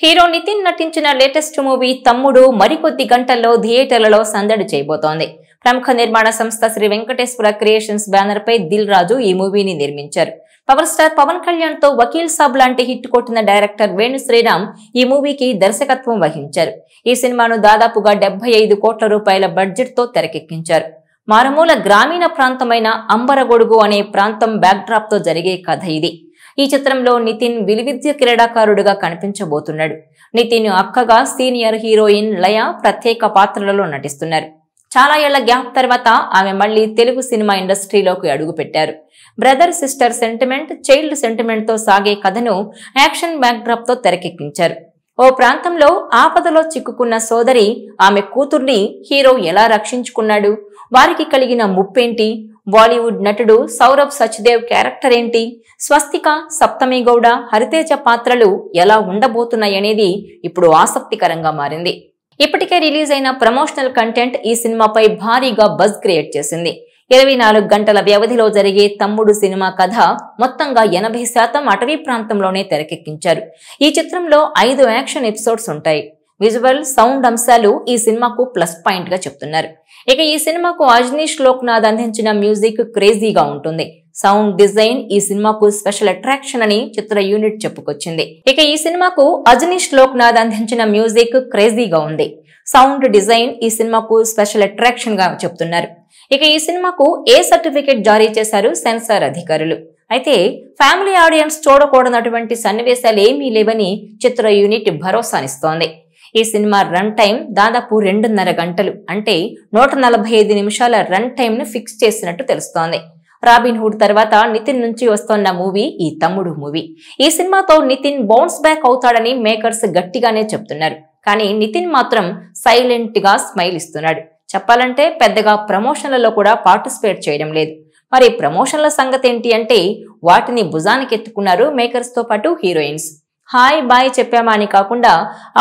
Hero Nitin నటించిన latest movie తమ్ముడు మరికొద్ది గంటల్లో థియేటర్లలో సందడి చేయబోతోంది. ప్రముఖ నిర్మాణ సంస్థ శ్రీ వెంకటేశ్వర క్రియేషన్స్ బ్యానర్ పై దిల్ రాజు ఈ మూవీని నిర్మించారు. పవర్ స్టార్ పవన్ కళ్యాణ్ తో వకీల్ సాబ్ లాంటి హిట్ కొట్టిన డైరెక్టర్ వేణు శ్రీరామ్ ఈ మూవీకి దర్శకత్వం వహించారు. ఈ సినిమాను దాదాపుగా 75 కోట్ల రూపాయల బడ్జెట్ తో తెరకెక్కించారు. మారుమూల గ్రామీణ ప్రాంతమైన అంబరగొడుగు అనే ప్రాంతం బ్యాక్డ్రాప్ తో జరిగే కథ ఇది. ఈ చిత్రంలో నితిన్ విలువిద్య క్రీడాకారుడుగా కనిపించబోతున్నాడు. నితిన్ అక్కగా సీనియర్ హీరోయిన్ లయ ప్రత్యేక పాత్రలలో నటిస్తున్నారు. చాలా ఏళ్ల గ్యాప్ తర్వాత ఆమె మళ్లీ తెలుగు సినిమా ఇండస్ట్రీలోకి అడుగుపెట్టారు. Brother sister sentiment, child sentiment తో సాగే కథను యాక్షన్ బ్యాక్డ్రాప్ తో తెరకెక్కించారు. ఓ ప్రాంతంలో ఆపదలో చిక్కుకున్న సోదరి ఆమె కూతుర్ని హీరో ఎలా రక్షించుకున్నాడు, వారికి కలిగిన ముప్పేంటి, బాలీవుడ్ నటుడు సౌరభ్ సచ్దేవ్ క్యారెక్టర్ ఏంటి, స్వస్తిక, సప్తమి గౌడ, హరితేజ పాత్రలు ఎలా ఉండబోతున్నాయనేది ఇప్పుడు ఆసక్తికరంగా మారింది. ఇప్పటికే రిలీజ్ అయిన ప్రమోషనల్ కంటెంట్ ఈ సినిమాపై భారీగా బజ్ క్రియేట్ చేసింది. 24 గంటల వ్యవధిలో జరిగే తమ్ముడు సినిమా కథ మొత్తంగా 80% అటవీ ప్రాంతంలోనే తెరకెక్కించారు. ఈ చిత్రంలో 5 యాక్షన్ ఎపిసోడ్స్ ఉంటాయి. విజువల్, సౌండ్ అంశాలు ఈ సినిమాకు ప్లస్ పాయింట్ గా చెప్తున్నారు. ఇక ఈ సినిమాకు అజనీష్ లోక్నాథ్ అందించిన మ్యూజిక్ క్రేజీగా ఉంటుంది. సౌండ్ డిజైన్ ఈ సినిమాకు స్పెషల్ అట్రాక్షన్ అని చిత్ర యూనిట్ చెప్పుకొచ్చింది. ఇక ఈ సినిమాకు అజనీష్ లోక్నాథ్ అందించిన మ్యూజిక్ క్రేజీగా ఉంది. సౌండ్ డిజైన్ ఈ సినిమాకు స్పెషల్ అట్రాక్షన్ గా చెప్తున్నారు. ఇక ఈ సినిమాకు ఏ సర్టిఫికెట్ జారీ చేశారు సెన్సార్ అధికారులు. అయితే ఫ్యామిలీ ఆడియన్స్ చూడకూడనటువంటి సన్నివేశాలు ఏమీ లేవని చిత్ర యూనిట్ భరోసానిస్తోంది. ఈ సినిమా రన్ టైం దాదాపు 2.5 గంటలు, అంటే 145 నిమిషాల రన్ టైం ను ఫిక్స్ చేసినట్టు తెలుస్తోంది. రాబిన్ హుడ్ తర్వాత నితిన్ నుంచి వస్తోన్న మూవీ ఈ తమ్ముడు మూవీ. ఈ సినిమాతో నితిన్ బౌన్స్ బ్యాక్ అవుతాడని మేకర్స్ గట్టిగానే చెప్తున్నారు. కానీ నితిన్ మాత్రం సైలెంట్ గా స్మైల్ ఇస్తున్నాడు. చెప్పాలంటే పెద్దగా ప్రమోషన్లలో కూడా పార్టిసిపేట్ చేయడం లేదు. మరి ప్రమోషన్ల సంగతి ఏంటి అంటే వాటిని భుజానికి ఎత్తుకున్నారు మేకర్స్ తో పాటు హీరోయిన్స్. హాయ్ బాయ్ చెప్పామా అని కాకుండా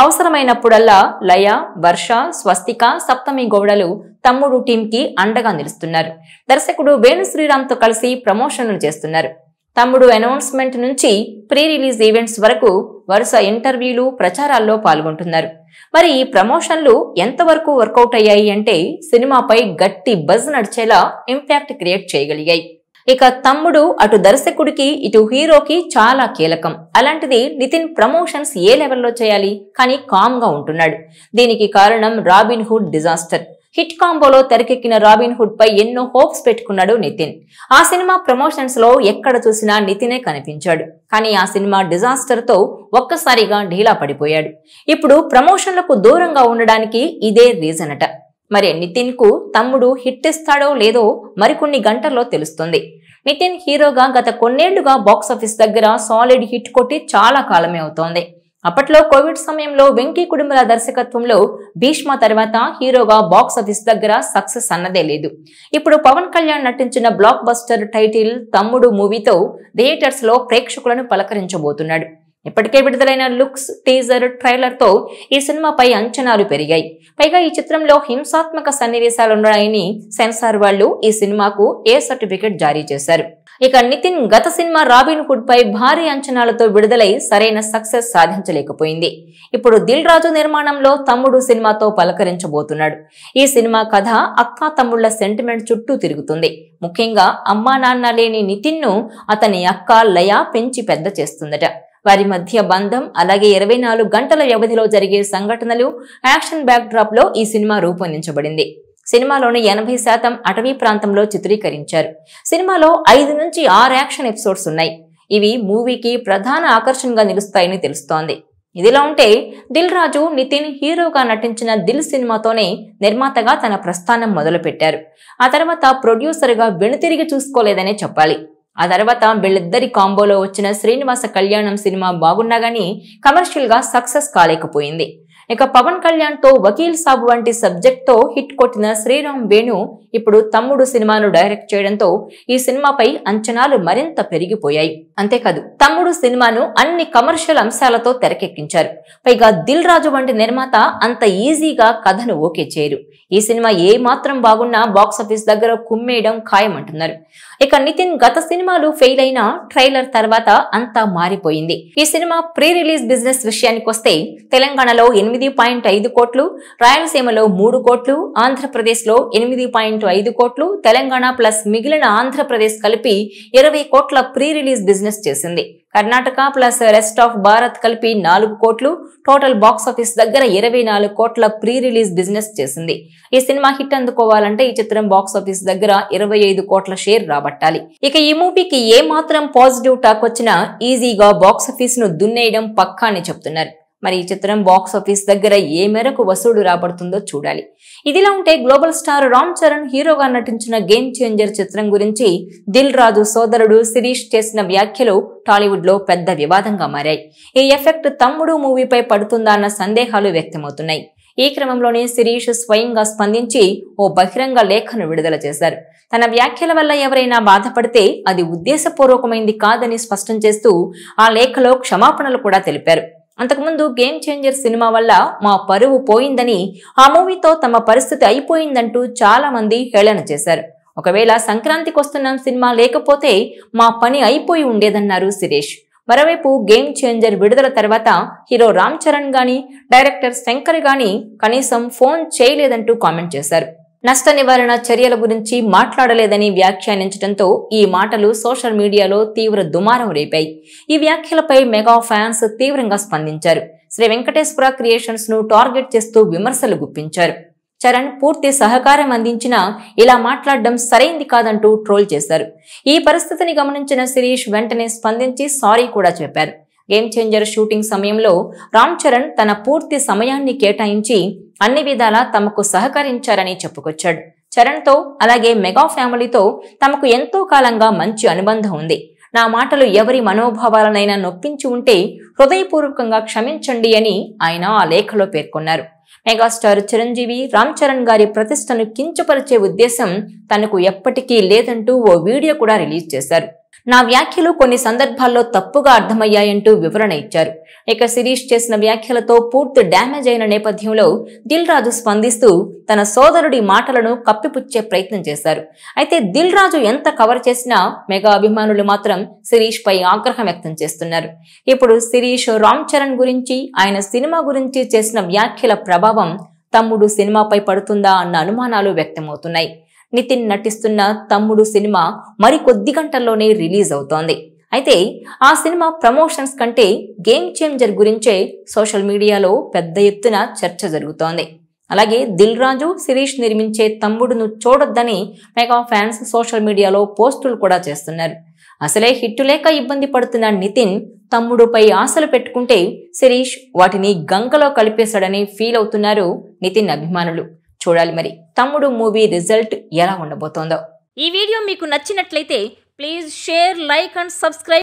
అవసరమైనప్పుడల్లా లయ, వర్ష, స్వస్తిక, సప్తమి గౌడలు తమ్ముడు టీం కి అండగా నిలుస్తున్నారు. దర్శకుడు వేణు శ్రీరామ్ తో కలిసి ప్రమోషన్లు చేస్తున్నారు. తమ్ముడు అనౌన్స్మెంట్ నుంచి ప్రీ రిలీజ్ ఈవెంట్స్ వరకు వరుస ఇంటర్వ్యూలు, ప్రచారాల్లో పాల్గొంటున్నారు. మరి ఈ ప్రమోషన్లు ఎంతవరకు వర్కౌట్ అయ్యాయి అంటే సినిమాపై గట్టి బజ్ నడిచేలా ఇంపాక్ట్ క్రియేట్ చేయగలిగాయి. ఇక తమ్ముడు అటు దర్శకుడికి ఇటు హీరోకి చాలా కీలకం. అలాంటిది నితిన్ ప్రమోషన్స్ ఏ లెవెల్లో చేయాలి, కానీ కామ్ గా ఉంటున్నాడు. దీనికి కారణం రాబిన్ హుడ్ డిజాస్టర్. హిట్ కాంబోలో తెరకెక్కిన రాబిన్ హుడ్ పై ఎన్నో హోప్స్ పెట్టుకున్నాడు నితిన్. ఆ సినిమా ప్రమోషన్స్ లో ఎక్కడ చూసినా నితినే కనిపించాడు. కానీ ఆ సినిమా డిజాస్టర్ తో ఒక్కసారిగా ఢీలా పడిపోయాడు. ఇప్పుడు ప్రమోషన్లకు దూరంగా ఉండడానికి ఇదే రీజన్ అట. మరి నితిన్ కు తమ్ముడు హిట్ ఇస్తాడో లేదో మరికొన్ని గంటల్లో తెలుస్తుంది. నితిన్ హీరోగా గత కొన్నేళ్లుగా బాక్సాఫీస్ దగ్గర సాలిడ్ హిట్ కొట్టి చాలా కాలమే అవుతోంది. అప్పట్లో కోవిడ్ సమయంలో వెంకీ కుటుంబల దర్శకత్వంలో భీష్మ తర్వాత హీరోగా బాక్సాఫీస్ దగ్గర సక్సెస్ అన్నదే లేదు. ఇప్పుడు పవన్ కళ్యాణ్ నటించిన బ్లాక్ బస్టర్ టైటిల్ తమ్ముడు మూవీతో థియేటర్స్ లో ప్రేక్షకులను పలకరించబోతున్నాడు. ఇప్పటికే విడుదలైన లుక్స్, టీజర్, ట్రైలర్ తో ఈ సినిమాపై అంచనాలు పెరిగాయి. పైగా ఈ చిత్రంలో హింసాత్మక సన్నివేశాలున్నాయని సెన్సార్ వాళ్లు ఈ సినిమాకు ఏ సర్టిఫికెట్ జారీ చేశారు. ఇక నితిన్ గత సినిమా రాబిన్ హుడ్ పై భారీ అంచనాలతో విడుదలై సరైన సక్సెస్ సాధించలేకపోయింది. ఇప్పుడు దిల్ రాజు నిర్మాణంలో తమ్ముడు సినిమాతో పలకరించబోతున్నాడు. ఈ సినిమా కథ అక్కా తమ్ముళ్ల సెంటిమెంట్ చుట్టూ తిరుగుతుంది. ముఖ్యంగా అమ్మా నాన్న లేని నితిన్ ను అతని అక్క లయ పెంచి పెద్ద చేస్తుందట. వారి మధ్య బంధం, అలాగే 24 గంటల వ్యవధిలో జరిగే సంఘటనలు, యాక్షన్ బ్యాక్ డ్రాప్ లో ఈ సినిమా రూపొందించబడింది. సినిమాలోని 80% అటవీ ప్రాంతంలో చిత్రీకరించారు. సినిమాలో 5 నుంచి 6 యాక్షన్ ఎపిసోడ్స్ ఉన్నాయి. ఇవి మూవీకి ప్రధాన ఆకర్షణగా నిలుస్తాయని తెలుస్తోంది. ఇదిలా ఉంటే దిల్ రాజు నితిన్ హీరోగా నటించిన దిల్ సినిమాతోనే నిర్మాతగా తన ప్రస్థానం మొదలుపెట్టారు. ఆ తర్వాత ప్రొడ్యూసర్ గా వెనుతిరిగి చూసుకోలేదనే చెప్పాలి. ఆ తర్వాత వీళ్ళిద్దరి కాంబోలో వచ్చిన శ్రీనివాస కళ్యాణం సినిమా బాగున్నా గానీ కమర్షియల్ గా సక్సెస్ కాలేకపోయింది. ఇక పవన్ కళ్యాణ్ తో వకీల్ సాబ్ వంటి సబ్జెక్ట్ తో హిట్ కొట్టిన శ్రీరామ్ వేణు ఇప్పుడు తమ్ముడు సినిమాను డైరెక్ట్ చేయడంతో ఈ సినిమాపై అంచనాలు మరింత పెరిగిపోయాయి. అంతేకాదు తమ్ముడు సినిమాను అన్ని కమర్షియల్ అంశాలతో తెరకెక్కించారు. పైగా దిల్ రాజు వంటి నిర్మాత అంత ఈజీగా కథను ఓకే చేయరు. ఈ సినిమా ఏ మాత్రం బాగున్నా బాక్సాఫీస్ దగ్గర కుమ్మేయడం ఖాయమంటున్నారు. ఇక నితిన్ గత సినిమాలు ఫెయిల్ అయిన ట్రైలర్ తర్వాత అంతా మారిపోయింది. ఈ సినిమా ప్రీ రిలీజ్ బిజినెస్ విషయానికి వస్తే తెలంగాణలో 8.5 కోట్లు, రాయలసీమలో 3 కోట్లు, ఆంధ్రప్రదేశ్ లో 8.5 కోట్లు, తెలంగాణ ప్లస్ మిగిలిన ఆంధ్రప్రదేశ్ కలిపి 20 కోట్ల ప్రీ రిలీజ్ బిజినెస్ చేసింది. Karnataka plus rest of Bharat కలిపి 4 కోట్లు, టోటల్ బాక్స్ ఆఫీస్ దగ్గర 24 కోట్ల ప్రీ రిలీజ్ బిజినెస్ చేసింది. ఈ సినిమా హిట్ అందుకోవాలంటే ఈ చిత్రం బాక్స్ ఆఫీస్ దగ్గర 25 కోట్ల షేర్ రాబట్టాలి. ఇక ఈ మూవీకి ఏ మాత్రం పాజిటివ్ టాక్ వచ్చినా ఈజీగా బాక్స్ ఆఫీస్ ను దున్నేయడం పక్కా అని చెప్తున్నారు. మరి ఈ చిత్రం బాక్స్ ఆఫీస్ దగ్గర ఏ మేరకు వసూలు రాబడుతుందో చూడాలి. ఇదిలా ఉంటే గ్లోబల్ స్టార్ రామ్ చరణ్ హీరోగా నటించిన గేమ్ చేంజర్ చిత్రం గురించి దిల్ రాజు సోదరుడు శిరీష్ చేసిన వ్యాఖ్యలు టాలీవుడ్ లో పెద్ద వివాదంగా మారాయి. ఈ ఎఫెక్ట్ తమ్ముడు మూవీపై పడుతుందా అన్న సందేహాలు వ్యక్తమవుతున్నాయి. ఈ క్రమంలోనే శిరీష్ స్వయంగా స్పందించి ఓ బహిరంగ లేఖను విడుదల చేశారు. తన వ్యాఖ్యల వల్ల ఎవరైనా బాధపడితే అది ఉద్దేశపూర్వకమైంది కాదని స్పష్టం చేస్తూ ఆ లేఖలో క్షమాపణలు కూడా తెలిపారు. అంతకుముందు గేమ్ చేంజర్ సినిమా వల్ల మా పరువు పోయిందని, ఆ మూవీతో తమ పరిస్థితి అయిపోయిందంటూ చాలా మంది హేళన చేశారు. ఒకవేళ సంక్రాంతికి వస్తున్న సినిమా లేకపోతే మా పని అయిపోయి ఉండేదన్నారు శిరీష్. మరోవైపు గేమ్ చేంజర్ విడుదల తర్వాత హీరో రామ్ చరణ్ గాని, డైరెక్టర్ శంకర్ గాని కనీసం ఫోన్ చేయలేదంటూ కామెంట్ చేశారు. నష్ట నివారణ చర్యల గురించి మాట్లాడలేదని వ్యాఖ్యానించడంతో ఈ మాటలు సోషల్ మీడియాలో తీవ్ర దుమారం రేపాయి. ఈ వ్యాఖ్యలపై మెగా ఫ్యాన్స్ తీవ్రంగా స్పందించారు. శ్రీ వెంకటేశ్వర క్రియేషన్స్ ను టార్గెట్ చేస్తూ విమర్శలు గుప్పించారు. చరణ్ పూర్తి సహకారం అందించినా ఇలా మాట్లాడడం సరైంది కాదంటూ ట్రోల్ చేశారు. ఈ పరిస్థితిని గమనించిన శిరీష్ వెంటనే స్పందించి సారీ కూడా చెప్పారు. గేమ్ చేంజర్ షూటింగ్ సమయంలో రామ్ చరణ్ తన పూర్తి సమయాన్ని కేటాయించి అన్ని విధాలా తమకు సహకరించారని చెప్పుకొచ్చాడు. చరణ్ తో అలాగే మెగా ఫ్యామిలీతో తమకు ఎంతో కాలంగా మంచి అనుబంధం ఉంది. నా మాటలు ఎవరి మనోభావాలనైనా నొప్పించి ఉంటే హృదయపూర్వకంగా క్షమించండి అని ఆయన ఆ లేఖలో పేర్కొన్నారు. మెగాస్టార్ చిరంజీవి రామ్ చరణ్ గారి ప్రతిష్టను కించపరిచే ఉద్దేశం తనకు ఎప్పటికీ లేదంటూ ఓ వీడియో కూడా రిలీజ్ చేశారు. నా వ్యాఖ్యలు కొన్ని సందర్భాల్లో తప్పుగా అర్థమయ్యాయంటూ వివరణ ఇచ్చారు. ఇక శిరీష్ చేసిన వ్యాఖ్యలతో పూర్తి డ్యామేజ్ అయిన నేపథ్యంలో దిల్ రాజు స్పందిస్తూ తన సోదరుడి మాటలను కప్పిపుచ్చే ప్రయత్నం చేశారు. అయితే దిల్ రాజు ఎంత కవర్ చేసినా మెగా అభిమానులు మాత్రం శిరీష్ పై ఆగ్రహం వ్యక్తం చేస్తున్నారు. ఇప్పుడు శిరీష్ రామ్ చరణ్ గురించి, ఆయన సినిమా గురించి చేసిన వ్యాఖ్యల ప్రభావం తమ్ముడు సినిమాపై పడుతుందా అన్న అనుమానాలు వ్యక్తమవుతున్నాయి. నితిన్ నటిస్తున్న తమ్ముడు సినిమా మరికొద్ది గంటల్లోనే రిలీజ్ అవుతోంది. అయితే ఆ సినిమా ప్రమోషన్స్ కంటే గేమ్ చేంజర్ గురించే సోషల్ మీడియాలో పెద్ద ఎత్తున చర్చ జరుగుతోంది. అలాగే దిల్ రాజు శిరీష్ నిర్మించే తమ్ముడును చూడొద్దని మెగా ఫ్యాన్స్ సోషల్ మీడియాలో పోస్టులు కూడా చేస్తున్నారు. అసలే హిట్టు లేక ఇబ్బంది పడుతున్న నితిన్ తమ్ముడుపై ఆశలు పెట్టుకుంటే శిరీష్ వాటిని గంగలో కలిపేశాడని ఫీల్ అవుతున్నారు నితిన్ అభిమానులు. చూడాలి మరి తమ్ముడు మూవీ రిజల్ట్ ఎలా ఉండబోతోందో. ఈ వీడియో మీకు నచ్చినట్లయితే please share, like and subscribe.